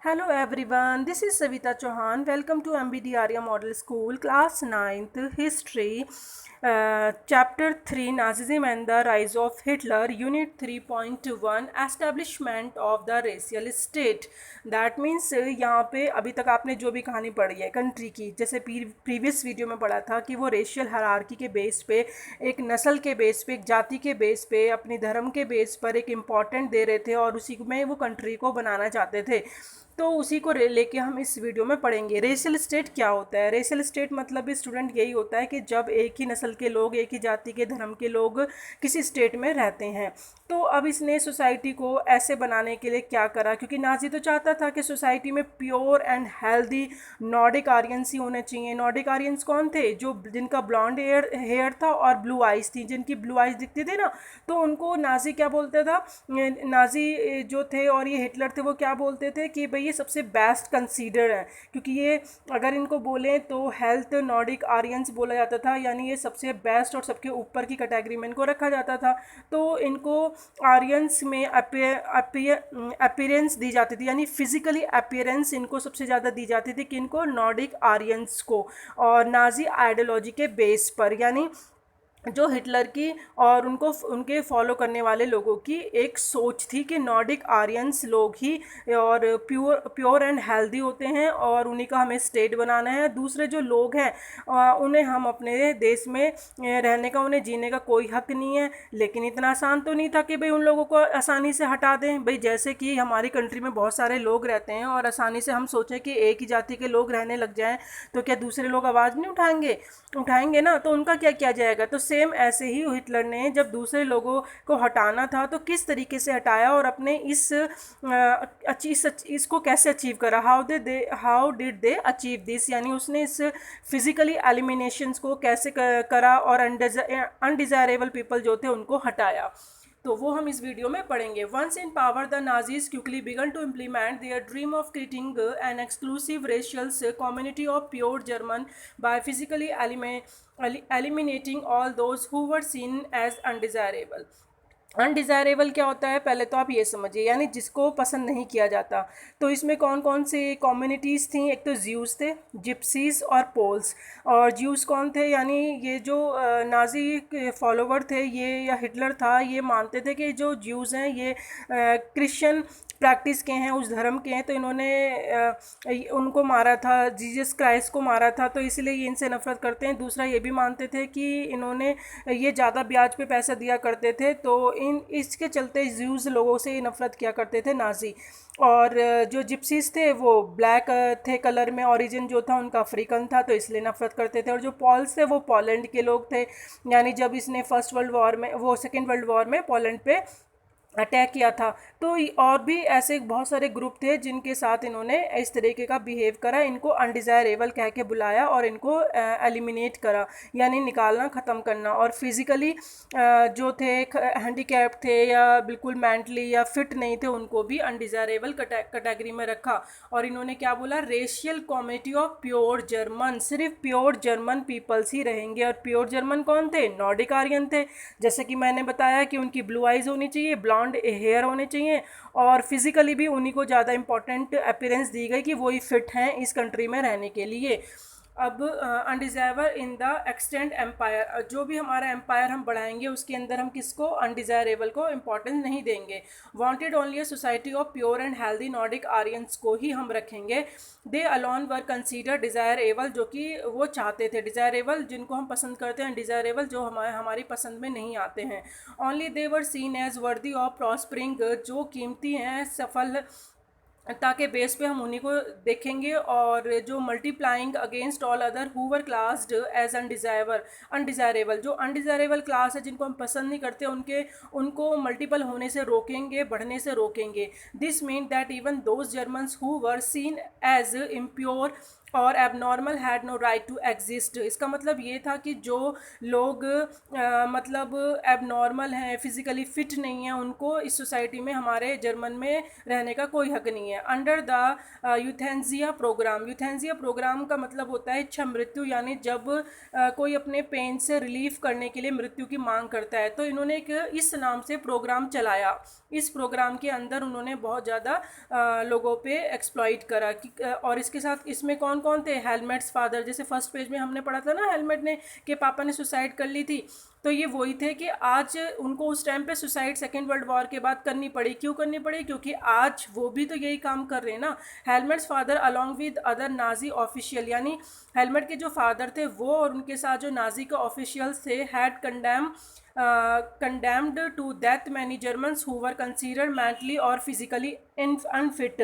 Hello everyone, this is Savita Chauhan. Welcome to MBD Arya Model School, Class 9th History, Chapter 3 Nazism and the Rise of Hitler, Unit 3.1 Establishment of the Racial State. That means यहाँ पे अभी तक आपने जो भी कहानी पढ़ी है कंट्री की, जैसे प्रीवियस वीडियो में पढ़ा था कि वो रेशियल हायरार्की के बेस पे, एक नस्ल के बेस पे, एक जाति के बेस पे, अपनी धर्म के बेस पर एक इम्पॉर्टेंट दे रहे थे और उसी में वो कंट्री को बनाना चाहते थे। तो उसी को लेके हम इस वीडियो में पढ़ेंगे। रेशियल स्टेट क्या होता है? रेशियल स्टेट मतलब भी स्टूडेंट यही होता है कि जब एक ही नस्ल के लोग, एक ही जाति के, धर्म के लोग किसी स्टेट में रहते हैं। तो अब इसने सोसाइटी को ऐसे बनाने के लिए क्या करा, क्योंकि नाजी तो चाहता था कि सोसाइटी में pure and healthy Nordic Aryans ही होने चाहिए। नॉर्डिक आर्यंस कौन थे? जो जिनका ब्लॉन्ड हेयर था और ब्लू आइज थी, जिनकी ब्लू आइज दिखती थी ना, तो उनको नाजी क्या बोलता था? नाजी जो थे और ये हिटलर थे वो क्या बोलते थे कि भाई ये सबसे बेस्ट कंसीडर है, क्योंकि ये अगर इनको बोलें तो हेल्थ नॉर्डिक आर्यंस बोला जाता था, यानी ये सबसे बेस्ट और सबके ऊपर की कैटेगरी में इनको रखा जाता था। तो इनको आर्यंस में अपीयरेंस दी जाती थी, यानी फिजिकली अपीयरेंस इनको सबसे ज़्यादा दी जाती थी कि इनको नॉर्डिक आर्यंस को, और नाजी आइडियोलॉजी के बेस पर, यानी जो हिटलर की और उनके फॉलो करने वाले लोगों की एक सोच थी कि नॉर्डिक आर्यंस लोग ही और प्योर एंड हेल्दी होते हैं और उन्हीं का हमें स्टेट बनाना है। दूसरे जो लोग हैं उन्हें हम अपने देश में रहने का, उन्हें जीने का कोई हक नहीं है। लेकिन इतना आसान तो नहीं था कि भाई उन लोगों को आसानी से हटा दें। भाई जैसे कि हमारी कंट्री में बहुत सारे लोग रहते हैं और आसानी से हम सोचें कि एक ही जाति के लोग रहने लग जाएं तो क्या दूसरे लोग आवाज़ नहीं उठाएंगे ना, तो उनका क्या किया जाएगा? तो सेम ऐसे ही हिटलर ने जब दूसरे लोगों को हटाना था तो किस तरीके से हटाया और अपने इसको कैसे अचीव करा? How did they achieve this, यानी उसने इस फिजिकली एलिमिनेशंस को कैसे करा और अनडिजायरेबल पीपल जो थे उनको हटाया। तो वो हम इस वीडियो में पढ़ेंगे। Once in power the Nazis quickly began to implement their dream of creating an exclusive racial community of pure German by physically eliminating all those who were seen as undesirable। Undesirable क्या होता है पहले तो आप ये समझिए, यानी जिसको पसंद नहीं किया जाता। तो इसमें कौन कौन से कम्युनिटीज़ थी? एक तो ज्यूज़ थे, जिप्सीज और पोल्स। और ज्यूज़ कौन थे? यानी ये जो नाजी के फॉलोवर थे, ये या हिटलर था, ये मानते थे कि जो ज्यूज़ हैं ये क्रिश्चियन प्रैक्टिस के हैं, उस धर्म के हैं, तो इन्होंने उनको मारा था, जीसस क्राइस्ट को मारा था, तो इसलिए ये इनसे नफरत करते हैं। दूसरा ये भी मानते थे कि इन्होंने ये ज़्यादा ब्याज पे पैसा दिया करते थे, तो इसके चलते ज्यूज़ लोगों से ये नफरत किया करते थे नाजी। और जो जिप्सीज थे वो ब्लैक थे कलर में, ओरिजिन जो था उनका अफ्रीकन था, तो इसलिए नफरत करते थे। और जो पॉल्स थे वो पोलैंड के लोग थे, यानी जब इसने फर्स्ट वर्ल्ड वॉर में, वो सेकेंड वर्ल्ड वॉर में पोलैंड पे अटैक किया था। तो और भी ऐसे बहुत सारे ग्रुप थे जिनके साथ इन्होंने इस तरीके का बिहेव करा, इनको अनडिज़ायरेबल कह के बुलाया और इनको एलिमिनेट करा, यानी निकालना, ख़त्म करना। और फिज़िकली जो थे हैंडीकैप थे या बिल्कुल मेंटली या फिट नहीं थे, उनको भी अनडिज़ायरेबल कैटेगरी में रखा। और इन्होंने क्या बोला? Racial community of pure German, सिर्फ प्योर जर्मन पीपल्स ही रहेंगे। और प्योर जर्मन कौन थे? नॉर्डिक आर्यन थे। जैसे कि मैंने बताया कि उनकी ब्लू आइज होनी चाहिए, ब्लॉन्ड हेयर होने चाहिए, और फिजिकली भी उन्हीं को ज़्यादा इंपॉर्टेंट अपीयरेंस दी गई कि वही फिट हैं इस कंट्री में रहने के लिए। अब undesirable in the extend empire, जो भी हमारा एम्पायर हम बढ़ाएंगे उसके अंदर हम किसको? अनडिज़ायरेबल को इंपॉर्टेंस नहीं देंगे। Wanted only a society of pure and healthy Nordic Aryans को ही हम रखेंगे। दे अलोन वर कंसीडर डिज़ायरेबल, जो कि वो चाहते थे, डिज़ायरेबल जिनको हम पसंद करते हैं, डिज़ायरेबल जो हमारी पसंद में नहीं आते हैं। Only they were seen as worthy of prospering, जो कीमती हैं, सफल, ताकि बेस पे हम उन्हीं को देखेंगे। और जो multiplying against all other who were classed as undesirable, जो अनडिज़ायरेबल क्लास है, जिनको हम पसंद नहीं करते, उनको मल्टीपल होने से रोकेंगे, बढ़ने से रोकेंगे। This mean that even those Germans who were seen as impure और abnormal had no right to exist. इसका मतलब ये था कि जो लोग मतलब एबनॉर्मल हैं, फिजिकली फिट नहीं हैं, उनको इस सोसाइटी में, हमारे जर्मन में रहने का कोई हक नहीं है। अंडर द यूथेंसिया प्रोग्राम, यूथेंसिया प्रोग्राम का मतलब होता है इच्छा मृत्यु, यानी जब कोई अपने पेन से रिलीफ करने के लिए मृत्यु की मांग करता है, तो इन्होंने एक इस नाम से प्रोग्राम चलाया। इस प्रोग्राम के अंदर उन्होंने बहुत ज़्यादा लोगों पे एक्सप्लॉइट करा कि और इसके साथ इसमें कौन कौन थे, हेलमेट्स फादर, जैसे फर्स्ट पेज में हमने पढ़ा था ना, हेलमेट ने के पापा ने सुसाइड कर ली थी, तो ये वही थे कि आज उनको उस टाइम पे सुसाइड सेकेंड वर्ल्ड वॉर के बाद करनी पड़ी। क्यों करनी पड़ी? क्योंकि आज वो भी तो यही काम कर रहे हैं ना। Helmets father along with other Nazi official, यानी हेलमेट के जो फादर थे वो और उनके साथ जो नाजी के ऑफिशियल्स थे, had condemned to death many Germans who were considered mentally or physically unfit।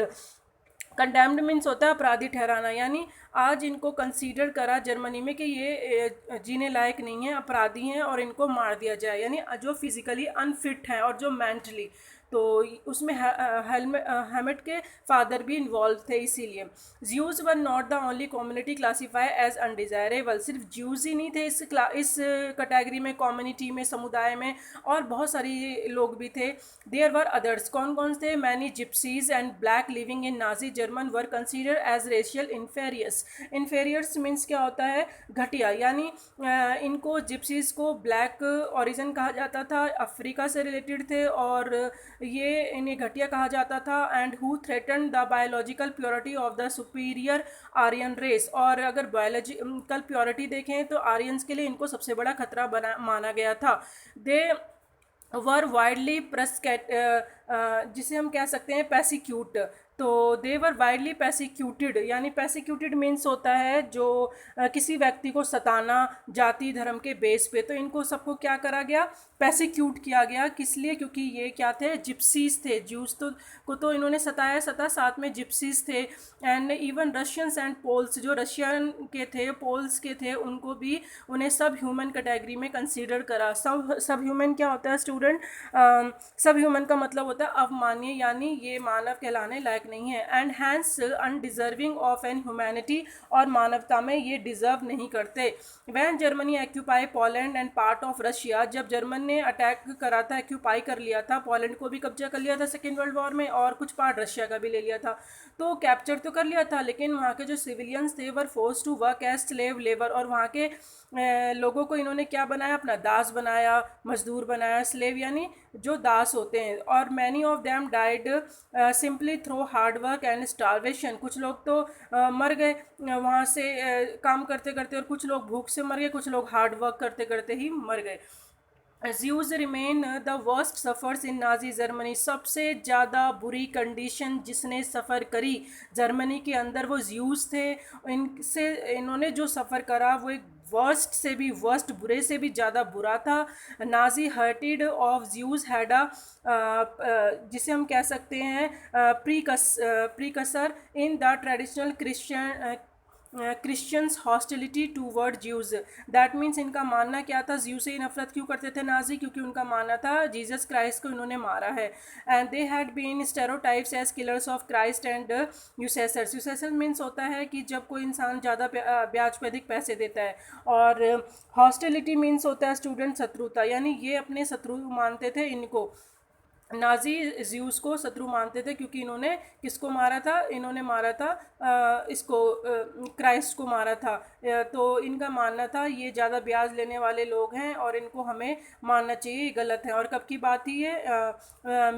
Condemned means होता है अपराधी ठहराना, यानी आज इनको कंसीडर करा जर्मनी में कि ये जीने लायक नहीं है, अपराधी हैं और इनको मार दिया जाए, यानी जो फिजिकली अनफिट हैं और जो मेंटली। तो उसमें हेमेट के फादर भी इन्वॉल्व थे। इसीलिए Jews were not the only community classify as undesirable. सिर्फ ज्यूज ही नहीं थे इस कैटेगरी में, कम्युनिटी में, समुदाय में, और बहुत सारी लोग भी थे। देयर वर अदर्स, कौन कौन थे? Many gypsies and black living in Nazi German were consider as racial inferiors. Inferiors means क्या होता है? घटिया, यानी इनको जिप्सीज को ब्लैक ओरिजिन कहा जाता था, अफ्रीका से रिलेटेड थे और ये इन्हें घटिया कहा जाता था। And who threaten the biological purity of the superior Aryan race. और अगर बायोलॉजिकल प्योरिटी देखें तो आर्यंस के लिए इनको सबसे बड़ा खतरा माना गया था। दे वर वाइडली जिसे हम कह सकते हैं पैसिक्यूट। तो दे वर वाइडली पैसिक्यूटेड, यानी पैसिक्यूटेड मीन्स होता है जो किसी व्यक्ति को सताना जाति धर्म के बेस पे। तो इनको सबको क्या करा गया? पैसिक्यूट किया गया। किस लिए? क्योंकि ये क्या थे? जिप्सीज थे। ज्यूज तो इन्होंने सताया, साथ में जिप्सीज थे। And even Russians and Poles, जो रशियन के थे, पोल्स के थे, उनको भी उन्हें सब ह्यूमन कैटेगरी में कंसीडर करा। सब ह्यूमन क्या होता है स्टूडेंट? सब ह्यूमन का मतलब होता है अवमान्य, यानी ये मानव कहलाने लायक नहीं है। And hence undeserving of an humanity, और मानवता में ये डिजर्व नहीं करते। When Germany occupy Poland and part of Russia, जब जर्मन ने अटैक करा था, एक्यूपाई कर लिया था, पोलैंड को भी कब्जा कर लिया था सेकेंड वर्ल्ड वॉर में, और कुछ पार्ट रशिया का भी ले लिया था। तो कैप्चर तो कर लिया था, लेकिन वहाँ के जो सिविलियंस थे were forced to work as slave labour, और वहाँ के लोगों को इन्होंने क्या बनाया? अपना दास बनाया, मजदूर बनाया। स्लेव यानी जो दास होते हैं। और many of them died simply through hard work and starvation. कुछ लोग तो मर गए वहाँ से काम करते करते, और कुछ लोग भूख से मर गए, कुछ लोग हार्ड वर्क करते करते ही मर गए। Jews remain the worst suffers in Nazi Germany. सबसे ज़्यादा बुरी कंडीशन जिसने सफ़र करी जर्मनी के अंदर वो ज्यूज थे। इनसे इन्होंने जो सफ़र करा वो एक वर्स्ट से भी वर्स्ट, बुरे से भी ज़्यादा बुरा था। Nazi hatred of Jews had जिसे हम कह सकते हैं precursor in the traditional Christians hostility toward Jews. That means इनका मानना क्या था? ज्यू से ही नफरत क्यों करते थे नाजी? क्योंकि उनका मानना था जीसस क्राइस्ट को इन्होंने मारा है। And they had been stereotypes as killers of Christ and usurers. Usurer means होता है कि जब कोई इंसान ज़्यादा ब्याज पे अधिक पैसे देता है। और हॉस्टिलिटी मीन्स होता है स्टूडेंट शत्रुता, यानी ये अपने शत्रु मानते थे इनको। नाजी ज्यूस को शत्रु मानते थे क्योंकि इन्होंने किसको मारा था? इन्होंने मारा था इसको क्राइस्ट को मारा था। तो इनका मानना था ये ज़्यादा ब्याज लेने वाले लोग हैं और इनको हमें मानना चाहिए, गलत है। और कब की बात थी ये?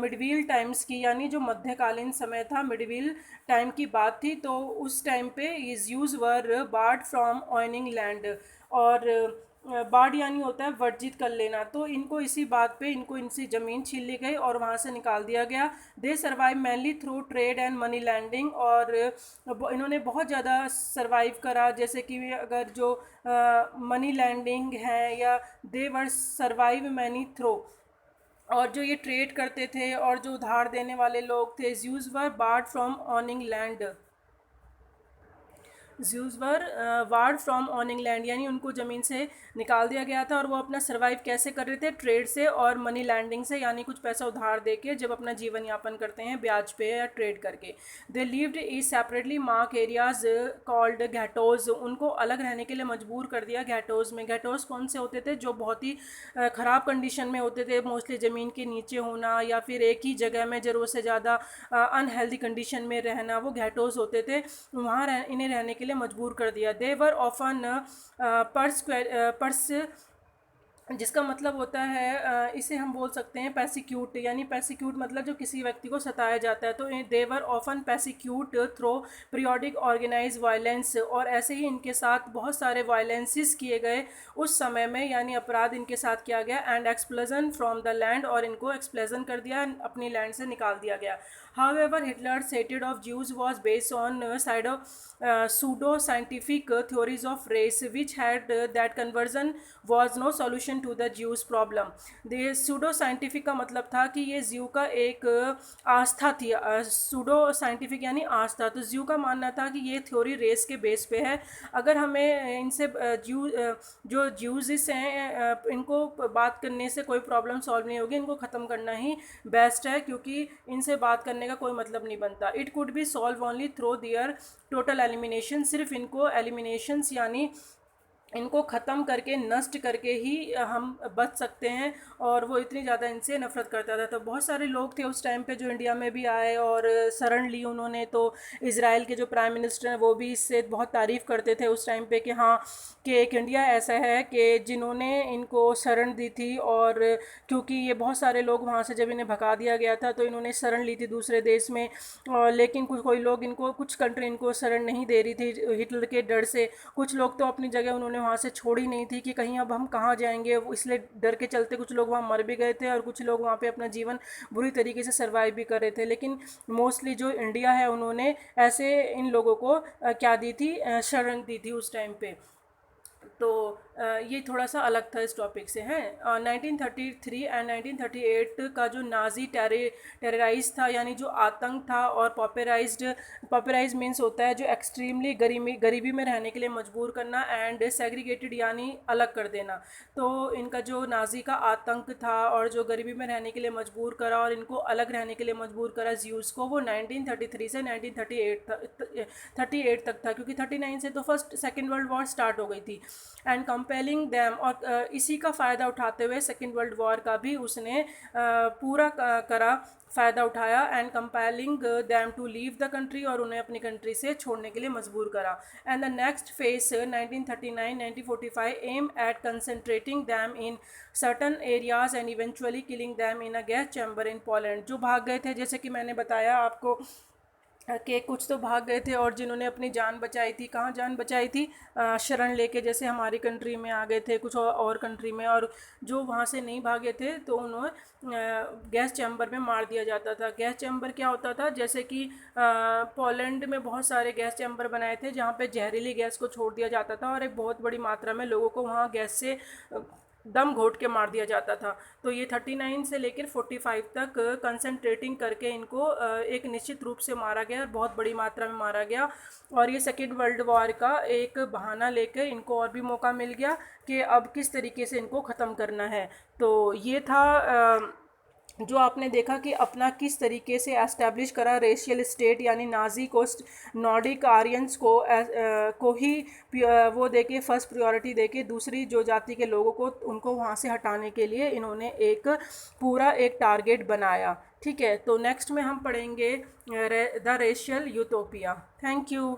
मिडवील टाइम्स की, यानी जो मध्यकालीन समय था, मिडवील टाइम की बात थी। तो उस टाइम पे ये Jews were barred from owning land. और बाढ़ यानी होता है वर्जित कर लेना। तो इनको इसी बात पे इनको इनसे ज़मीन छीन ली गई और वहाँ से निकाल दिया गया। They survive mainly through trade and money lending. और इन्होंने बहुत ज़्यादा सर्वाइव करा, जैसे कि अगर जो मनी लैंडिंग है, या दे वर सर्वाइव मैनी थ्रू, और जो ये ट्रेड करते थे और जो उधार देने वाले लोग थे। Jews were barred from ऑनिंग land. Jews were ward from ऑनिंग land, यानी उनको ज़मीन से निकाल दिया गया था और वो अपना सर्वाइव कैसे कर रहे थे, ट्रेड से और मनी लैंडिंग से, यानी कुछ पैसा उधार दे के जब अपना जीवन यापन करते हैं ब्याज पे या ट्रेड करके। They lived each separately marked areas called ghettos, उनको अलग रहने के लिए मजबूर कर दिया घैटोज में। घैटोज कौन से होते थे, जो बहुत ही ख़राब कंडीशन में होते थे, मोस्टली ज़मीन के नीचे होना या फिर एक ही जगह में ज़रूरत से ज़्यादा अनहेल्दी कंडीशन में रहना, वो घैटोज होते थे। वहाँ इन्हें रहने के लिए मजबूर कर दिया। दे वर ऑफन पर्स, जिसका मतलब होता है इसे हम बोल सकते हैं पैसिक्यूट, यानी पैसिक्यूट मतलब जो किसी व्यक्ति को सताया जाता है। तो they were often persecuted through periodic organise violence, और ऐसे ही इनके साथ बहुत सारे वायलेंसेस किए गए उस समय में, यानी अपराध इनके साथ किया गया। एंड एक्सप्लजन फ्रॉम द लैंड, और इनको एक्सप्लजन कर दिया, अपनी लैंड से निकाल दिया गया। However, Hitler's hatred of Jews was based on pseudo-scientific theories of race, which had that conversion was no solution to the Jews' problem. The pseudo-scientific का मतलब था कि ये ज्यू का एक आस्था थी। pseudo-scientific यानी आस्था, तो ज्यू का मानना था कि ये थ्योरी रेस के बेस पे है। अगर हमें इनसे जो ज्यूज़ हैं इनको बात करने से कोई प्रॉब्लम सॉल्व नहीं होगी, इनको ख़त्म करना ही बेस्ट है, क्योंकि इनसे बात करने का कोई मतलब नहीं बनता। It could be solve only through their total elimination, सिर्फ इनको एलिमिनेशंस यानी इनको ख़त्म करके, नष्ट करके ही हम बच सकते हैं। और वो इतनी ज़्यादा इनसे नफ़रत करता था। तो बहुत सारे लोग थे उस टाइम पे जो इंडिया में भी आए और शरण ली उन्होंने। तो इज़राइल के जो प्राइम मिनिस्टर हैं वो भी इससे बहुत तारीफ़ करते थे उस टाइम पे कि हाँ, कि एक इंडिया ऐसा है कि जिन्होंने इनको शरण दी थी। और क्योंकि ये बहुत सारे लोग वहाँ से जब इन्हें भगा दिया गया था तो इन्होंने शरण ली थी दूसरे देश में, और लेकिन कोई लोग इनको, कुछ कंट्री इनको शरण नहीं दे रही थी हिटलर के डर से। कुछ लोग तो अपनी जगह उन्होंने वहाँ से छोड़ी नहीं थी कि कहीं अब हम कहाँ जाएंगे, इसलिए डर के चलते कुछ लोग वहाँ मर भी गए थे और कुछ लोग वहाँ पे अपना जीवन बुरी तरीके से सर्वाइव भी कर रहे थे। लेकिन मोस्टली जो इंडिया है उन्होंने ऐसे इन लोगों को क्या दी थी, शरण दी थी उस टाइम पे। तो ये थोड़ा सा अलग था इस टॉपिक से है। 1933 एंड 1938 का जो नाजी टेरराइज था, यानी जो आतंक था, और पॉपराइज मीन्स होता है जो एक्सट्रीमली गरीबी में रहने के लिए मजबूर करना, एंड सेग्रीगेटेड यानी अलग कर देना। तो इनका जो नाजी का आतंक था और जो गरीबी में रहने के लिए मजबूर करा और इनको अलग रहने के लिए मजबूर करा ज्यूज़ को, वो 1933 से 1938 तक था, क्योंकि 39 से तो first second world war start हो गई थी। एंड कंपेलिंग दैम, और इसी का फ़ायदा उठाते हुए सेकेंड वर्ल्ड वॉर का भी उसने पूरा करा, फ़ायदा उठाया। And compelling them to leave the country, और उन्हें अपनी कंट्री से छोड़ने के लिए मजबूर करा। And the next phase 1939-1945 aim at concentrating them in certain areas and eventually killing them in a gas chamber in Poland. जो भाग गए थे, जैसे कि मैंने बताया आपको कि कुछ तो भाग गए थे, और जिन्होंने अपनी जान बचाई थी, कहाँ जान बचाई थी, शरण लेके, जैसे हमारी कंट्री में आ गए थे कुछ और कंट्री में। और जो वहाँ से नहीं भागे थे तो उन्हें गैस चैम्बर में मार दिया जाता था। गैस चैम्बर क्या होता था, जैसे कि पोलैंड में बहुत सारे गैस चैम्बर बनाए थे जहाँ पे जहरीली गैस को छोड़ दिया जाता था, और एक बहुत बड़ी मात्रा में लोगों को वहाँ गैस से दम घोट के मार दिया जाता था। तो ये 39 से लेकर 45 तक कंसंट्रेटिंग करके इनको एक निश्चित रूप से मारा गया, और बहुत बड़ी मात्रा में मारा गया। और ये सेकेंड वर्ल्ड वॉर का एक बहाना लेकर इनको और भी मौका मिल गया कि अब किस तरीके से इनको ख़त्म करना है। तो ये था जो आपने देखा कि अपना किस तरीके से एस्टैब्लिश करा रेशियल स्टेट, यानी नाजी को नॉर्डिक आर्यंस को ही वो देके फर्स्ट प्रायोरिटी देके दूसरी जो जाति के लोगों को उनको वहाँ से हटाने के लिए इन्होंने एक पूरा एक टारगेट बनाया। ठीक है, तो नेक्स्ट में हम पढ़ेंगे the racial utopia. Thank you.